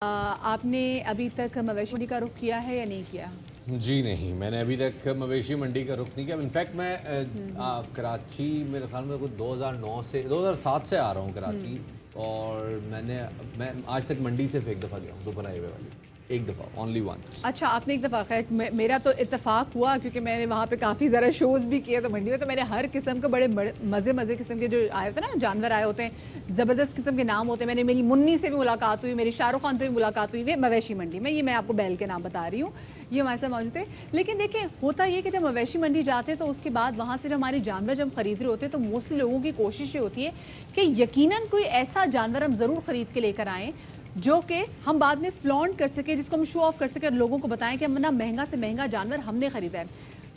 आपने अभी तक मवेशी मंडी का रुख किया है या नहीं किया? जी नहीं, मैंने अभी तक मवेशी मंडी का रुख नहीं किया। इनफैक्ट मैं कराची मेरे ख्याल में कुछ 2009 से 2007 से आ रहा हूँ कराची, और मैं आज तक मंडी सिर्फ एक दफ़ा गया हूँ, सुपर हाईवे वाली, एक दफ़ा, ओनली वंस। अच्छा, आपने एक दफ़ा, खैर मेरा तो इत्तेफाक हुआ क्योंकि मैंने वहाँ पे काफ़ी ज़रा शोज़ भी किए, तो मंडी में तो मैंने हर किस्म के बड़े मज़े किस्म के जो आए होते हैं ना, जानवर आए होते हैं, ज़बरदस्त किस्म के नाम होते हैं। मेरी मुन्नी से भी मुलाकात हुई, मेरी शाहरुख खान से भी मुलाकात हुई, मवेशी मंडी में। ये मैं आपको बैल के नाम बता रही हूँ, ये हमारे साथ मौजूद थे। लेकिन देखिए, होता ये कि जब मवेशी मंडी जाते हैं तो उसके बाद वहाँ से जब हमारे जानवर जब खरीद रहे होते हैं तो मोस्टली लोगों की कोशिश ये होती है कि यकीनन कोई ऐसा जानवर हम ज़रूर ख़रीद के लेकर आएँ जो कि हम बाद में फ्लॉन्ट कर सके, जिसको हम शो ऑफ कर सके और लोगों को बताएं कि हमने महंगा से महंगा जानवर हमने ख़रीदा है।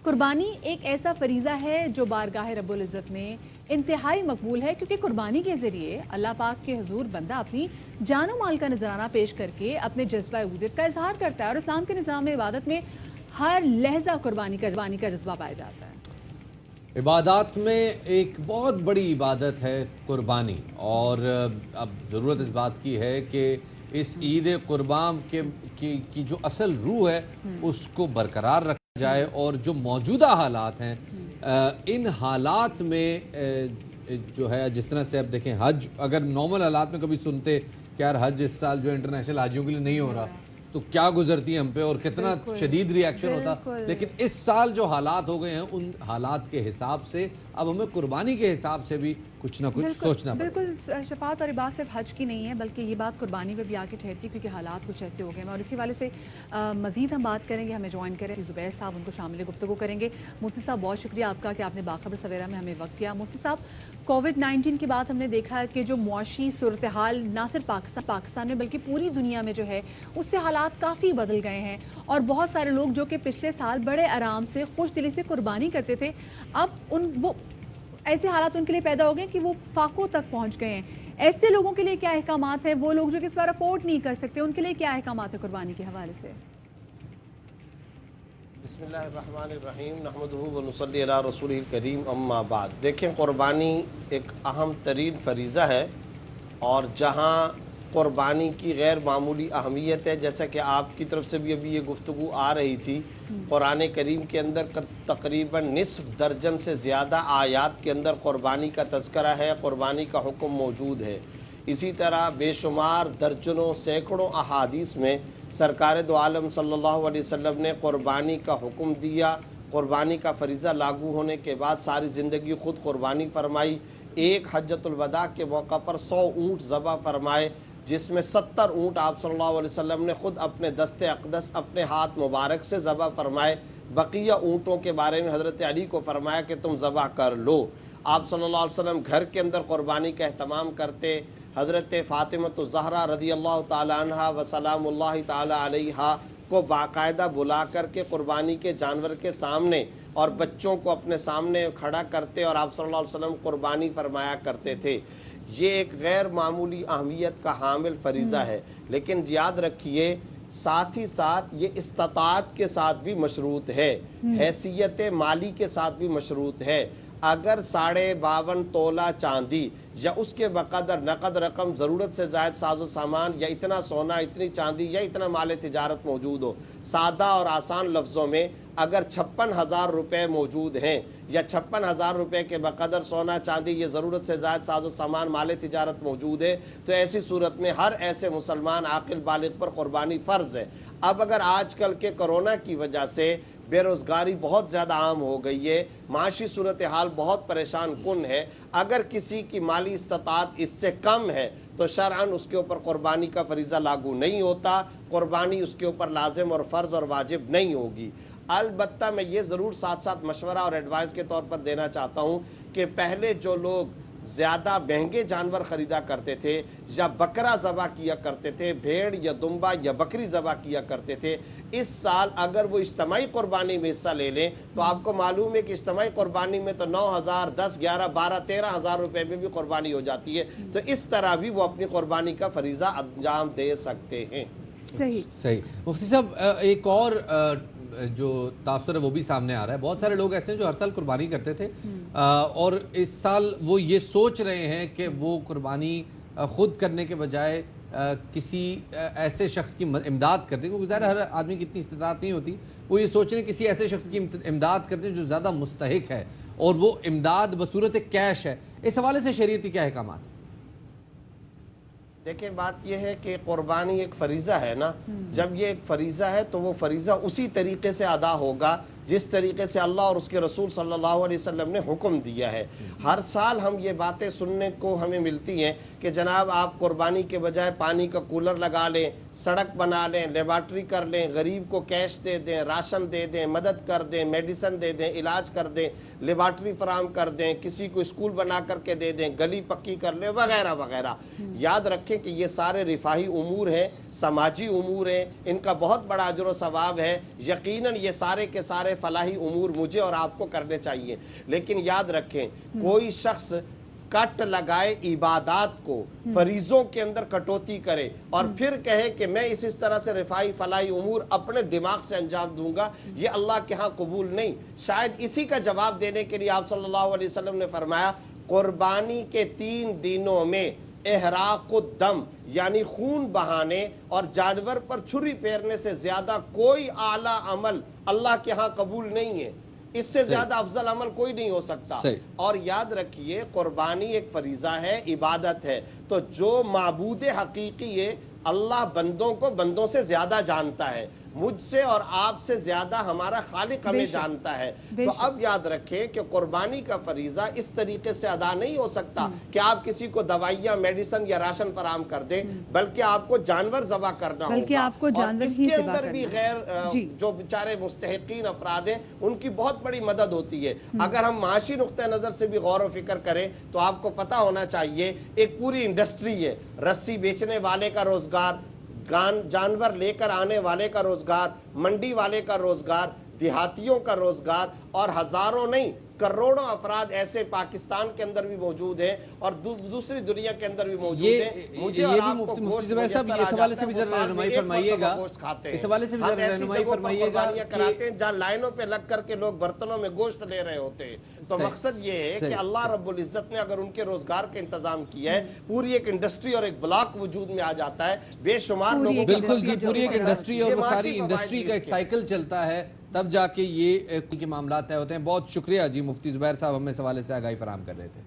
कुर्बानी एक ऐसा फरीज़ा है जो बारगाह रब्बुल इज़्ज़त में इंतहाई मकबूल है, क्योंकि कुर्बानी के ज़रिए अल्लाह पाक के हुजूर बंदा अपनी जानो माल का नजराना पेश करके अपने जज्बा उबूदियत का इजहार करता है। और इस्लाम के निज़ाम इबादत में हर लहजा कुर्बानी का जज्बा पाया जाता है। इबादत में एक बहुत बड़ी इबादत है कुर्बानी, और अब ज़रूरत इस बात की है कि इस ईद कुर्बान की जो असल रूह है उसको बरकरार रखा जाए, और जो मौजूदा हालात हैं इन हालात में जो है, जिस तरह से अब देखें, हज अगर नॉर्मल हालात में कभी सुनते कि यार हज इस साल जो इंटरनेशनल हाजियों के लिए नहीं हो रहा, तो क्या गुजरती है हम पे और कितना शदीद रिएक्शन होता। लेकिन इस साल जो हालात हो गए हैं, उन हालात के हिसाब से अब हमें कुर्बानी के हिसाब से भी कुछ ना कुछ सोचना पड़ेगा। बिल्कुल शफात, और ये बात सिर्फ हज की नहीं है बल्कि ये बात कुर्बानी पे भी आके ठहरती है, क्योंकि हालात कुछ ऐसे हो गए हैं। और इसी वाले से मज़ीद हम बात करेंगे, हमें ज्वाइन करें ज़ुबैर साहब, उनको शामिल गुफ्तगू करेंगे। मुफ्ती साहब, बहुत शुक्रिया आपका कि आपने बाखबर सवेरा में हमें वक्त दिया। मुफ्ती साहब, कोविड-19 के बाद हमने देखा है कि जो मुआशी सूरत हाल ना सिर्फ पाकिस्तान में बल्कि पूरी दुनिया में जो है, उससे हालात काफ़ी बदल गए हैं। और बहुत सारे लोग जो कि पिछले साल बड़े आराम से खुश दिली से कुर्बानी करते थे, अब वो ऐसे हालात उनके लिए पैदा हो गए कि वो फाकों तक पहुंच गए हैं। ऐसे लोगों के लिए क्या अहकामात हैं, वो लोग जो कि इस बार अफोर्ड नहीं कर सकते, उनके लिए क्या अहकामात है कुर्बानी के हवाले से? बिस्मिल्लाहिर्रहमानिर्रहीम, नहमदुहु व नुसल्ली अला रसूलिल करीम, अम्मा बाद। देखें, कुर्बानी एक अहम तरीन फरीज़ा है, और जहाँ कुर्बानी की गैर मामूली अहमियत है, जैसा कि आपकी तरफ से भी अभी ये गुफ्तगू आ रही थी, कुरान करीम के अंदर तकरीबन निस्फ दर्जन से ज़्यादा आयात के अंदर कुर्बानी का तज़किरा है, कुर्बानी का हुक्म मौजूद है। इसी तरह बेशुमार दर्जनों सैकड़ों अहादीस में सरकार दो आलम सल्लल्लाहु अलैहि वसल्लम ने कुर्बानी का हुक्म दिया। कुर्बानी का फरीज़ा लागू होने के बाद सारी ज़िंदगी ख़ुद कुर्बानी फरमाई। एक हज्जतुल वदा के मौका पर 100 ऊँट ज़बह फरमाए, जिसमें 70 ऊँट आप सल्लल्लाहु अलैहि वसल्लम ने ख़ुद अपने दस्ते अक़दस अपने हाथ मुबारक से ज़बह फरमाए। बकिया ऊँटों के बारे में हज़रत अली को फरमाया कि तुम ज़बह कर लो। आप सल्लल्लाहु अलैहि वसल्लम घर के अंदर कुर्बानी का अहतमाम करते। हज़रत फ़ातिमतुज़ ज़हरा रज़ियल्लाहु ताला अन्हा व सलामुल्लाहि ताला अलैहा को बाकायदा बुला करके कुर्बानी के जानवर के सामने और बच्चों को अपने सामने खड़ा करते, और आप सल्लल्लाहु अलैहि वसल्लम कुर्बानी फरमाया करते थे। ये एक गैर मामूली अहमियत का हामिल फरीज़ा है। लेकिन याद रखिए, साथ ही साथ ये इस्तात के साथ भी मशरूत है, हैसियत माली के साथ भी मशरूत है। अगर 52.5 तोला चांदी या उसके बकदर नकद रकम, ज़रूरत से ज़ायद साजो सामान, या इतना सोना, इतनी चांदी या इतना माल तिजारत मौजूद हो, सादा और आसान लफ्ज़ों में अगर 56,000 रुपये मौजूद हैं, या 56,000 रुपये के बकदर सोना चांदी, ये ज़रूरत से ज़ायद साजो सामान माल तिजारत मौजूद है, तो ऐसी सूरत में हर ऐसे मुसलमान आकिल बालिग पर कुर्बानी फ़र्ज़ है। अब अगर आजकल के कोरोना की वजह से बेरोज़गारी बहुत ज़्यादा आम हो गई है, माशी सूरत हाल बहुत परेशान कुन है, अगर किसी की माली इस्तात इससे कम है तो शरअन उसके ऊपर कुर्बानी का फरीज़ा लागू नहीं होता, कुर्बानी उसके ऊपर लाजिम और फ़र्ज़ और वाजिब नहीं होगी। अलबत्ता मैं ये ज़रूर साथ साथ मशवरा और एडवाइस के तौर पर देना चाहता हूँ कि पहले जो लोग ज़्यादा महंगे जानवर ख़रीदा करते थे, या बकरा ज़बा किया करते थे, भेड़ या दुम्बा या बकरी ज़बा किया करते थे, इस साल अगर वो इज्तिमाई कुर्बानी में हिस्सा ले लें तो आपको मालूम है कि इज्तिमाई कुर्बानी में तो 9,000, 10, 11, 12, 13,000 रुपये में भी कुर्बानी हो जाती है। तो इस तरह भी वो अपनी कुर्बानी का फरीज़ा अंजाम दे सकते हैं। सही। मुफ्ती साहब, एक और जो तासुर है वो भी सामने आ रहा है। बहुत सारे लोग ऐसे हैं जो हर साल कुर्बानी करते थे, और इस साल वो ये सोच रहे हैं कि वो कुर्बानी खुद करने के बजाय کسی ایسے شخص کی امداد کر دیں، کیونکہ ظاہر ہر آدمی کی اتنی استطاعت نہیں ہوتی، وہ یہ سوچ رہے ہیں کسی ایسے شخص کی امداد کر دیں جو زیادہ مستحق ہے اور وہ امداد بصورت کیش ہے، اس حوالے سے شریعتی کیا احکامات ہیں؟ دیکھیں بات یہ ہے کہ قربانی ایک فریضہ ہے نا، جب یہ ایک فریضہ ہے تو وہ فریضہ اسی طریقے سے ادا ہوگا جس طریقے سے اللہ اور اس کے رسول صلی اللہ علیہ وسلم نے حکم دیا ہے۔ ہر سال ہم یہ باتیں سننے کو ہمیں ملتی ہیں کہ جناب آپ قربانی کے بجائے پانی کا کولر لگا لیں، سڑک بنا لیں، لیبارٹری کر لیں، غریب کو کیش دے دیں، راشن دے دیں، مدد کر دیں، میڈیسن دے دیں، علاج کر دیں، لیبارٹری فراہم کر دیں، کسی کو اسکول بنا کر کے دے دیں، گلی پکی کر لیں، وغیرہ وغیرہ۔ یاد رکھیں کہ یہ سارے رفاہی امور ہیں، سماجی امور ہیں، ان کا بہت بڑا اجر و ثواب ہے، یقیناً یہ سارے کے سارے فلاحی امور مجھے اور آپ کو کرنے چاہیے۔ لیکن یاد رکھیں کوئی شخص کٹ لگائے عبادات کو، فریضوں کے اندر کٹوتی کرے اور پھر کہے کہ میں اس طرح سے رفاہی فلاحی امور اپنے دماغ سے انجام دوں گا، یہ اللہ کے ہاں قبول نہیں۔ شاید اسی کا جواب دینے کے لیے آپ صلی اللہ علیہ وسلم نے فرمایا قربانی کے 3 دنوں میں احراق الدم یعنی خون بہانے اور جانور پر چھری پھیرنے سے زیادہ کوئی اعلیٰ عمل اللہ کے ہاں قبول نہیں ہے، اس سے زیادہ افضل عمل کوئی نہیں ہو سکتا۔ اور یاد رکھیے قربانی ایک فریضہ ہے، عبادت ہے، تو جو معبود حقیقی ہے اللہ بندوں کو بندوں سے زیادہ جانتا ہے، مجھ سے اور آپ سے زیادہ ہمارا خالق ہمیں جانتا ہے۔ تو اب یاد رکھیں کہ قربانی کا فریضہ اس طریقے سے ادا نہیں ہو سکتا کہ آپ کسی کو دوائیاں، میڈیسن یا راشن فراہم کر دیں، بلکہ آپ کو جانور ذبح کرنا ہوگا، بلکہ آپ کو جانور اس ہی کے ذبح اندر بھی غیر جو بیچارے مستحقین افراد ہیں ان کی بہت بڑی مدد ہوتی ہے۔ اگر ہم معاشی نقطہ نظر سے بھی غور و فکر کریں تو آپ کو پتہ ہونا چاہیے ایک پوری انڈسٹری ہے، رسی بیچنے والے کا روزگار، جانور لے کر آنے والے کا روزگار، منڈی والے کا روزگار، دیہاتیوں کا روزگار، اور ہزاروں نہیں کروڑوں افراد ایسے پاکستان کے اندر بھی موجود ہیں اور دوسری دنیا کے اندر بھی موجود ہیں۔ یہ بھی مفتی زبیر صاحب اس حوالے سے بھی ذرا رہنمائی فرمائیے گا، اس حوالے سے بھی ذرا رہنمائی فرمائیے گا کراتے ہیں جہاں لائنوں پہ لگ کر کے لوگ برتنوں میں گوشت لے رہے ہوتے ہیں۔ تو مقصد یہ ہے کہ اللہ رب العزت نے اگر ان کے روزگار کا انتظام کیا ہے، پوری ایک انڈسٹری اور ایک بلاک وجود میں آ جاتا ہے، بے شمار لوگوں بالکل جی، پوری ایک انڈسٹری اور وہ ساری انڈسٹری کا ایک سائیکل چلتا ہے، تب جا کے یہ کے معاملات طے ہوتے ہیں۔ بہت شکریہ جی مفتی زبیر صاحب، ہمیں اس حوالے سے آگاہی فراہم کر رہے تھے۔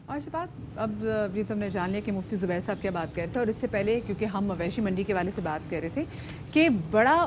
اور بات اب یہ تم نے جان لیا کہ مفتی زبیر صاحب کیا بات کر رہے تھے، اور اس سے پہلے کیونکہ ہم مویشی منڈی کے والے سے بات کر رہے تھے کہ بڑا